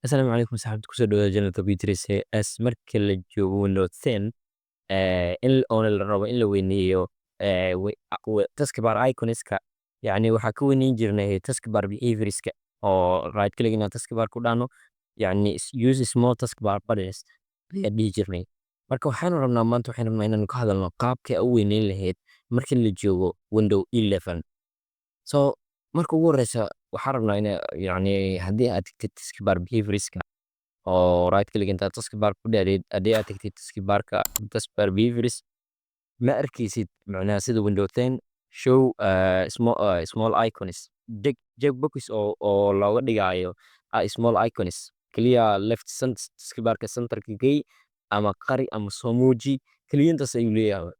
Asalaamu calaykum saxaabta kusoo dhawaada Channel Computers as marka la joogo Windows 10 in la rabo in la weyneeyo taskbar iconska yani waxaa ka weyneyn jirnay taskbar behaviorska oo right click inaan taskbar ku dhahno yani use small taskbar buttons ayaa dhihi jirnay. Marka waxaanu rabnaa maanta inaan ka hadalno qaabka u weyneyn lahayd marka la joogo Windows 11. So marka ugu horeysa waxaan rabnaa yani haddii aad tagtid taskbar behaviorska oo right click inta taskbar ku dhahdid haddii aad tagtid taskbar behaviors ma arkaysid macnaha sida Windows 10 show small icons checkbox oo looga dhigayo small icons kaliya left taskbarka centerka gay ama qari ama soo muuji kaliya intaas ayuu leeyahay.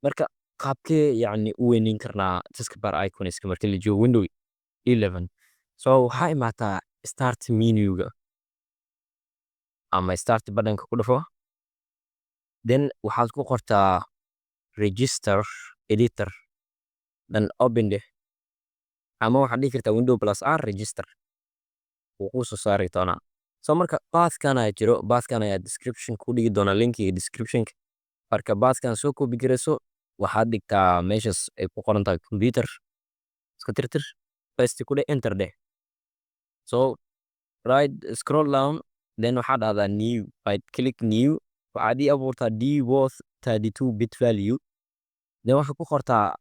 Marka qaabkee yani u weyneyn karnaa taskbar iconska marka la joogo Windows 11. So waxaa imaataa start menuga ama start buttonka ku dhufo, then waxaad ku qortaa register editor then open deh ama waxaad dhihi kartaa window plus r register wuu kuu soo saari doonaa. So marka pathkan ayaa jiro, pathkan ayaa description ku dhigi doonaa linkiga descriptionka. Marka pathkan soo koobi garayso waxaad dhigtaa meeshas ay ku qoran tahay computer iska tirtir paste ku dheh enter deh. So right scroll down then waxaad dhahdaa new, right click new, waxaad ii abuurtaa d worth 32 bit value, then waxaad ku qortaa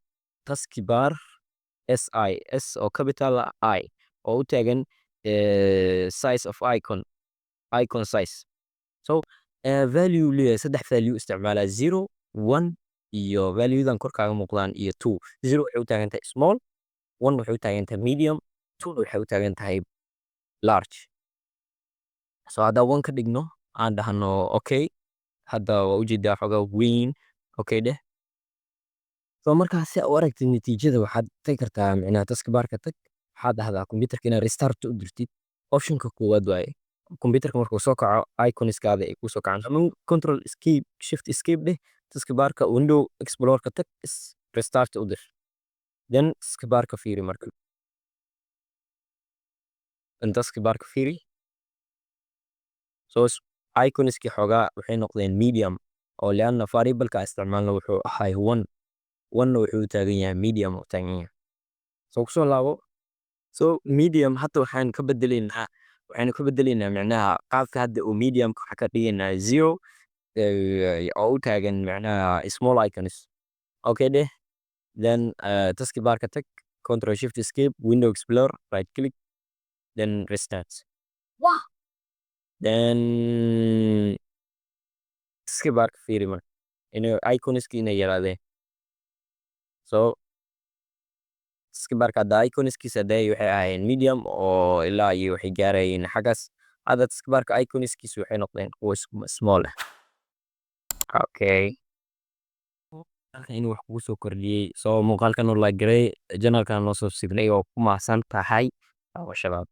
taskbar s oo capital I oo u taagan size of icon size. So value leeyahay saddex value isticmaalaa 0 1 iyo valuedan kor kaaga muuqdaan iyo 2. 0 waxay u taagan tahay small, 1 waxay u taagan tahay medium, 2 waxay u taagan tahay large. So hadda 1 ka dhigno aan dhahno okay, hadda waa ujeedaa xogaa weyn okay deh. So markaa si u aragtid natiijada waxaad tagi kartaa macnaha taskbarka tag, waxaad dhahdaa computerka inaad restart u dirtid optionka koowaad waaye. Computerka markuu soo kaco iconskaada ay kusoo kacaan ama control escape shift escape deh, taskbarka window explorerka tag restart u dir, then taskbarka fiiri marka taskbarka fiiri. So iconski xogaa waxay noqdeen medium oo lianna variableka isticmaalna wuxuu ahay 1 wuxuu taagan yahay medium oo taagan yahay. So kusoo laabo, so medium hadda waxaan ka bedeleynaa macnaha qaabka hadda uu medium waxa ka dhigaynaa 0 oo u taagan macnaha small icons okay deh, then taskbarka tag control shift escape window explorer right click then restart, then taskbarka fiiri marka inuu iconski inay yaraadeen. So taskbarka hadda iconskiisa waxay ahaayeen medium oo ilaa iyo waxay gaarayeen xaggaas, hadda taskbarka iconskiisa waxay noqdeen kuwa small ah. Okay, halkan inuu wax kugu soo kordhiyey. So muuqaalkan oo like gareey channelkan noo soo subscribe oo ku mahadsan tahay shabaab.